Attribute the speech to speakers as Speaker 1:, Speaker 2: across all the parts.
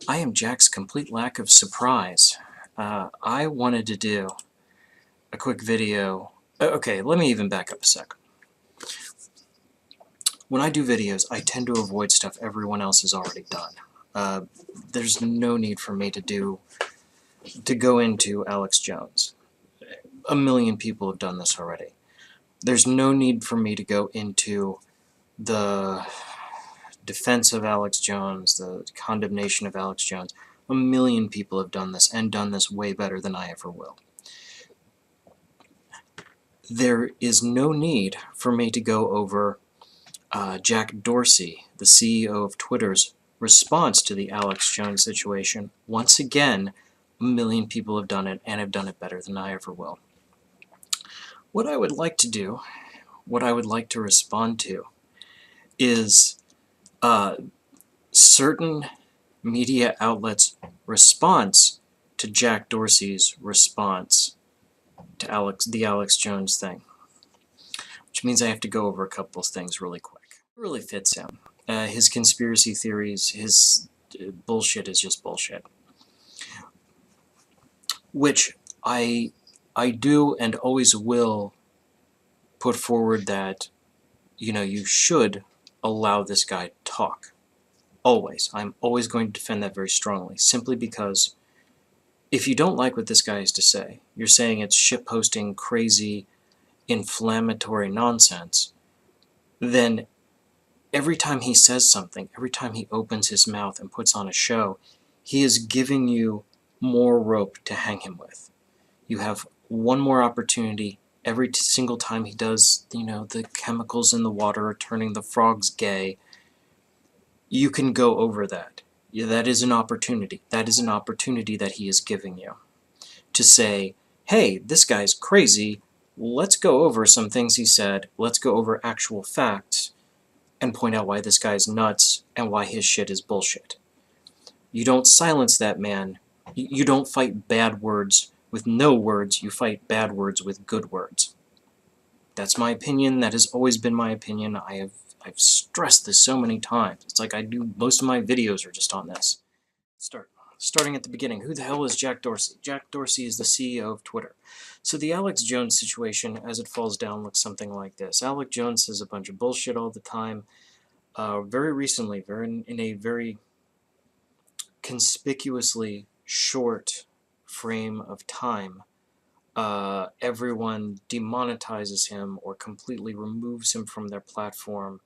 Speaker 1: I am Jack's complete lack of surprise. I wanted to do a quick video. Okay, let me even back up a sec. When I do videos, I tend to avoid stuff everyone else has already done. There's no need for me to go into Alex Jones. A million people have done this already. There's no need for me to go into the defense of Alex Jones, the condemnation of Alex Jones. A million people have done this, and done this way better than I ever will. There is no need for me to go over Jack Dorsey, the CEO of Twitter's response to the Alex Jones situation. Once again, a million people have done it, and have done it better than I ever will. What I would like to do, what I would like to respond to, is certain media outlets' response to Jack Dorsey's response to the Alex Jones thing. Which means I have to go over a couple of things really quick. It really fits him. His conspiracy theories, his bullshit is just bullshit. Which I do and always will put forward that, you should allow this guy to talk. Always. I'm always going to defend that very strongly, simply because if you don't like what this guy has to say, you're saying it's shitposting, crazy, inflammatory nonsense, then every time he says something, every time he opens his mouth and puts on a show, he is giving you more rope to hang him with. You have one more opportunity every single time he does, the chemicals in the water are turning the frogs gay. You can go over that. Yeah, that is an opportunity. That is an opportunity that he is giving you. To say, hey, this guy's crazy, let's go over some things he said, let's go over actual facts, and point out why this guy's nuts and why his shit is bullshit. You don't silence that man. You don't fight bad words with no words. You fight bad words with good words. That's my opinion. That has always been my opinion. I've stressed this so many times. It's like I do most of my videos are just on this. Starting at the beginning, who the hell is Jack Dorsey? Jack Dorsey is the CEO of Twitter. So the Alex Jones situation, as it falls down, looks something like this. Alex Jones says a bunch of bullshit all the time. Very recently, in a very conspicuously short frame of time, everyone demonetizes him or completely removes him from their platform.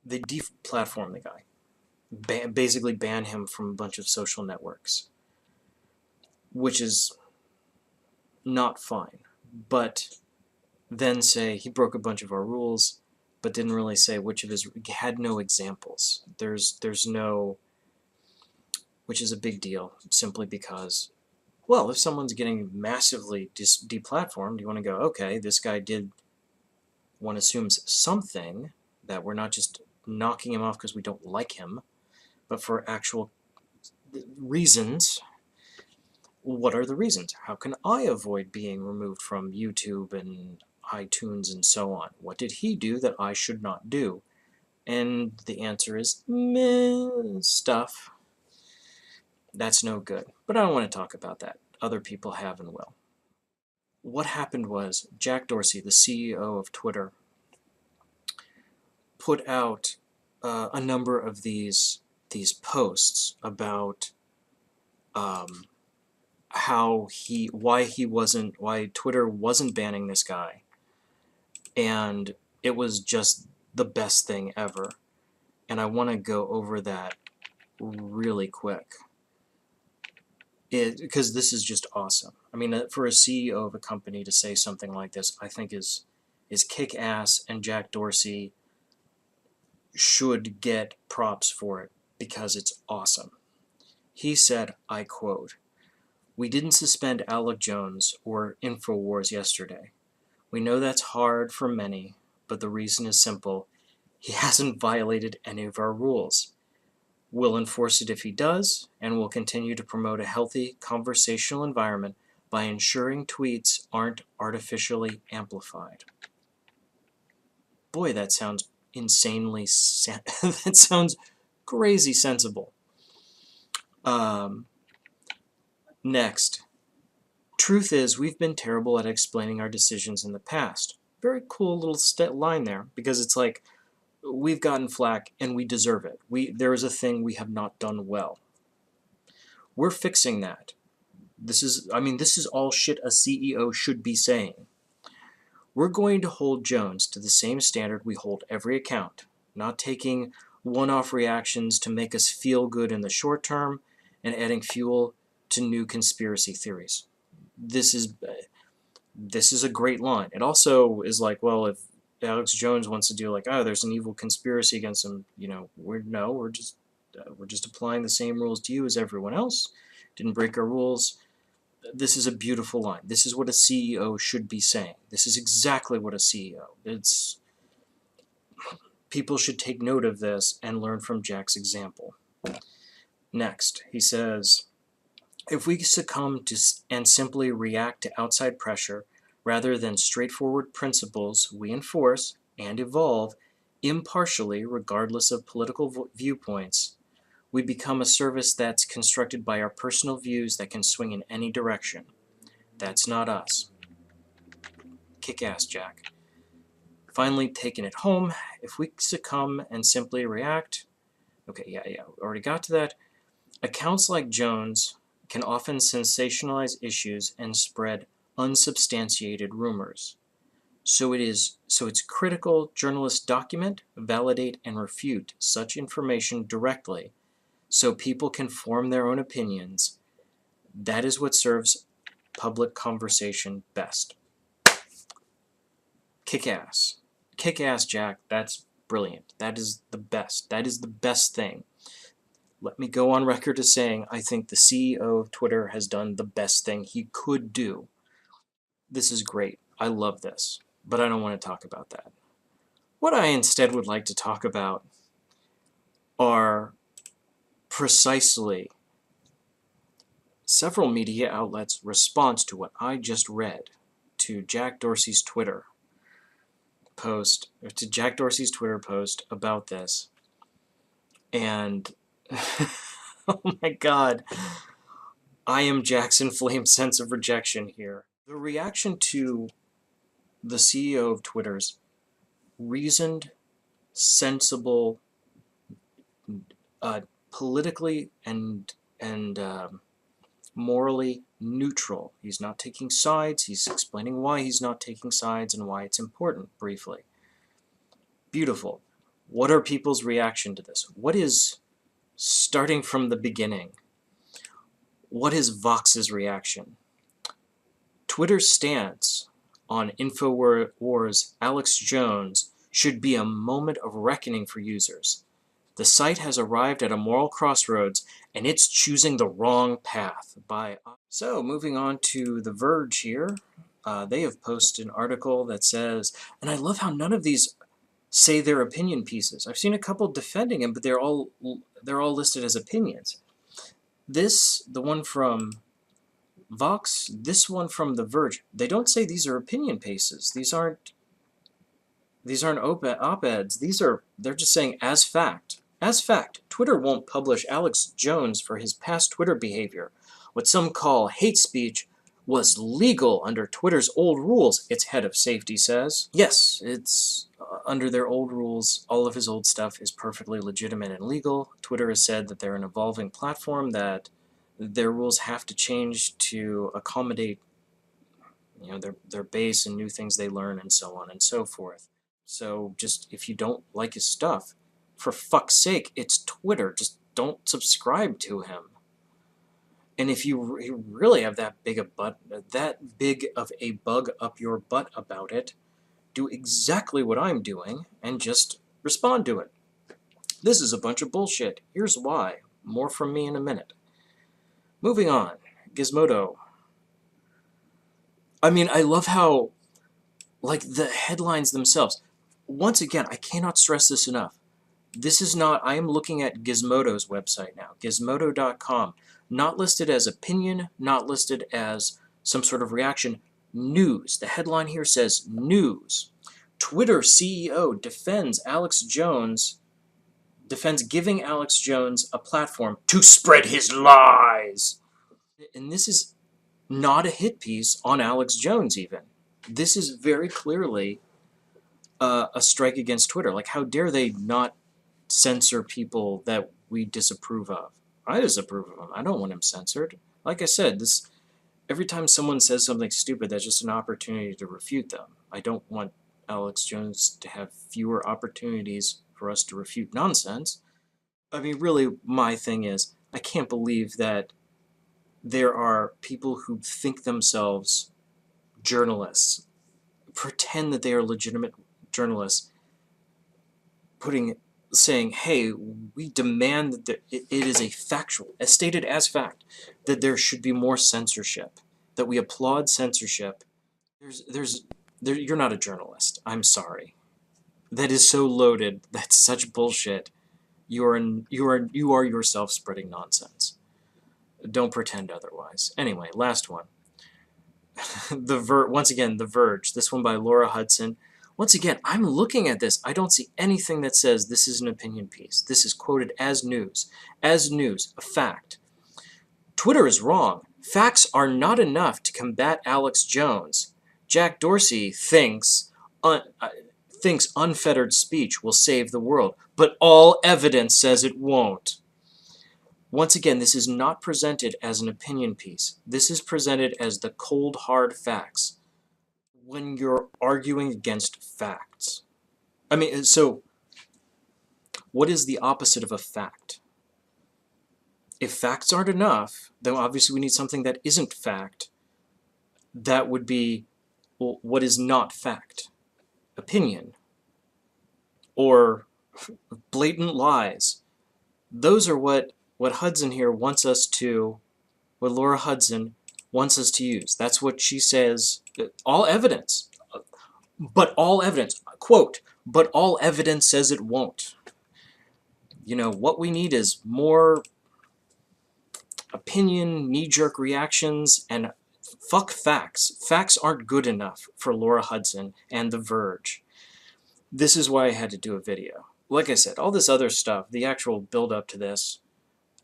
Speaker 1: They deplatform the guy. Basically ban him from a bunch of social networks. Which is not fine. But then say he broke a bunch of our rules, but didn't really say which of his... had no examples. There's no... which is a big deal, simply because, well, if someone's getting massively deplatformed, you want to go, okay, this guy did... one assumes something, that we're not just knocking him off because we don't like him, but for actual reasons. What are the reasons? How can I avoid being removed from YouTube and iTunes and so on? What did he do that I should not do? And the answer is, meh, stuff. That's no good. But I don't want to talk about that. Other people have and will. What happened was Jack Dorsey, the CEO of Twitter, put out a number of these posts about why Twitter wasn't banning this guy, and it was just the best thing ever. And I want to go over that really quick, because this is just awesome. I mean, for a CEO of a company to say something like this, I think is kick-ass, and Jack Dorsey should get props for it because it's awesome. He said, I quote, "We didn't suspend Alex Jones or InfoWars yesterday. We know that's hard for many, but the reason is simple. He hasn't violated any of our rules. We'll enforce it if he does, and we'll continue to promote a healthy conversational environment by ensuring tweets aren't artificially amplified." Boy, that sounds insanely... that sounds crazy sensible. Next. Truth is, we've been terrible at explaining our decisions in the past. Very cool little line there, because it's like, we've gotten flack and we deserve it. There is a thing we have not done well. We're fixing that. This is all shit a CEO should be saying. We're going to hold Jones to the same standard we hold every account, not taking one-off reactions to make us feel good in the short term and adding fuel to new conspiracy theories. This is a great line. It also is like, well, if Alex Jones wants to do like, oh, there's an evil conspiracy against him, we're just applying the same rules to you as everyone else. Didn't break our rules. This is a beautiful line. This is what a CEO should be saying. This is exactly what a CEO. People should take note of this and learn from Jack's example. Next, he says, if we succumb to and simply react to outside pressure rather than straightforward principles, we enforce and evolve impartially regardless of political viewpoints. We become a service that's constructed by our personal views that can swing in any direction. That's not us. Kick ass, Jack. Finally, taking it home, if we succumb and simply react, okay, yeah, already got to that. Accounts like Jones can often sensationalize issues and spread unsubstantiated rumors. So it's critical journalists document, validate, and refute such information directly so people can form their own opinions. That is what serves public conversation best. Kick ass. Kick ass, Jack. That's brilliant. That is the best. That is the best thing. Let me go on record as saying I think the CEO of Twitter has done the best thing he could do. This is great. I love this. But I don't want to talk about that. What I instead would like to talk about are precisely several media outlets' response to what I just read, to Jack Dorsey's Twitter post, about this. And oh my god, I am Jackson Flame's sense of rejection here. The reaction to the CEO of Twitter's reasoned, sensible, politically and morally neutral. He's not taking sides. He's explaining why he's not taking sides and why it's important, briefly. Beautiful. What are people's reaction to this? What is, starting from the beginning, what is Vox's reaction? Twitter's stance on InfoWars' Alex Jones should be a moment of reckoning for users. The site has arrived at a moral crossroads, and it's choosing the wrong path. So, moving on to The Verge here. They have posted an article that says, and I love how none of these say they're opinion pieces. I've seen a couple defending him, but they're all listed as opinions. This, the one from Vox, this one from The Verge, they don't say these are opinion pieces. These aren't op-eds. They're just saying as fact. As fact, Twitter won't publish Alex Jones for his past Twitter behavior. What some call hate speech was legal under Twitter's old rules, its head of safety says. Yes, it's under their old rules. All of his old stuff is perfectly legitimate and legal. Twitter has said that they're an evolving platform, that their rules have to change to accommodate their base and new things they learn and so on and so forth. So just, if you don't like his stuff, for fuck's sake, it's Twitter. Just don't subscribe to him. And if you really have that big of a bug up your butt about it, do exactly what I'm doing and just respond to it. This is a bunch of bullshit. Here's why. More from me in a minute. Moving on. Gizmodo. I mean, I love how, like, the headlines themselves. Once again, I cannot stress this enough. This is not, I am looking at Gizmodo's website now, gizmodo.com. Not listed as opinion, not listed as some sort of reaction. News. The headline here says news. Twitter CEO defends Alex Jones defends giving Alex Jones a platform to spread his lies. And this is not a hit piece on Alex Jones, even. This is very clearly a strike against Twitter. Like, how dare they not censor people that we disapprove of? I disapprove of him. I don't want him censored. Like I said, every time someone says something stupid, that's just an opportunity to refute them. I don't want Alex Jones to have fewer opportunities for us to refute nonsense. I mean, really, my thing is, I can't believe that there are people who think themselves journalists, pretend that they are legitimate journalists, saying, hey, we demand that it is a factual, as stated as fact, that there should be more censorship, that we applaud censorship. You're not a journalist. I'm sorry. That is so loaded. That's such bullshit. You are yourself spreading nonsense. Don't pretend otherwise. Anyway, last one. Once again, The Verge. This one by Laura Hudson. Once again, I'm looking at this. I don't see anything that says this is an opinion piece. This is quoted as news. As news, a fact. Twitter is wrong. Facts are not enough to combat Alex Jones. Jack Dorsey thinks unfettered speech will save the world, but all evidence says it won't. Once again, this is not presented as an opinion piece. This is presented as the cold, hard facts. When you're arguing against facts. I mean, so what is the opposite of a fact? If facts aren't enough, then obviously we need something that isn't fact. That would be, well, what is not fact? Opinion. Or blatant lies. Those are what Hudson here wants us to, what Laura Hudson wants us to use. That's what she says. All evidence. But all evidence. Quote, but all evidence says it won't. You know, what we need is more opinion, knee-jerk reactions, and fuck facts. Facts aren't good enough for Laura Hudson and The Verge. This is why I had to do a video. Like I said, all this other stuff, the actual build-up to this,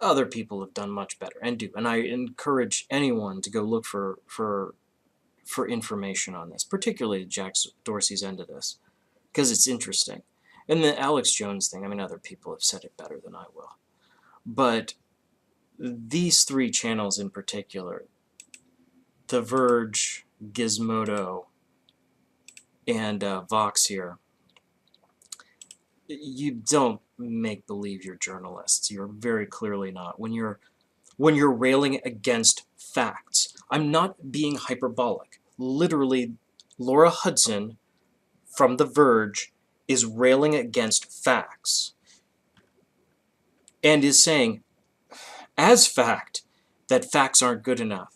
Speaker 1: other people have done much better and do. And I encourage anyone to go look for information on this, particularly Jack Dorsey's end of this, because it's interesting. And the Alex Jones thing, I mean, other people have said it better than I will. But these three channels in particular, The Verge, Gizmodo, and Vox here, you don't make believe you're journalists. You're very clearly not. When you're railing against facts. I'm not being hyperbolic. Literally, Laura Hudson from The Verge is railing against facts and is saying, as fact, that facts aren't good enough.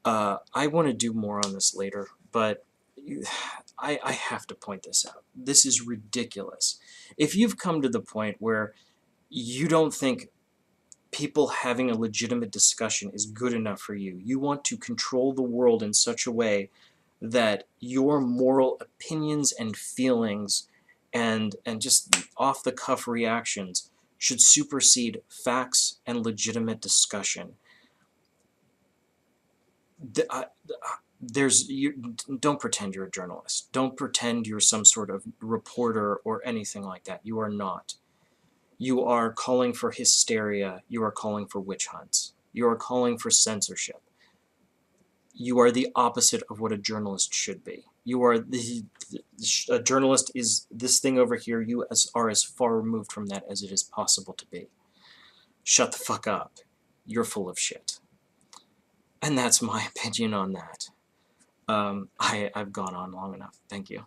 Speaker 1: I want to do more on this later, but I have to point this out. This is ridiculous. If you've come to the point where you don't think people having a legitimate discussion is good enough for you, you want to control the world in such a way that your moral opinions and feelings and just off-the-cuff reactions should supersede facts and legitimate discussion. Don't pretend you're a journalist. Don't pretend you're some sort of reporter or anything like that. You are not. You are calling for hysteria. You are calling for witch hunts. You are calling for censorship. You are the opposite of what a journalist should be. You are a journalist is this thing over here. You are as far removed from that as it is possible to be. Shut the fuck up. You're full of shit. And that's my opinion on that. I've gone on long enough. Thank you.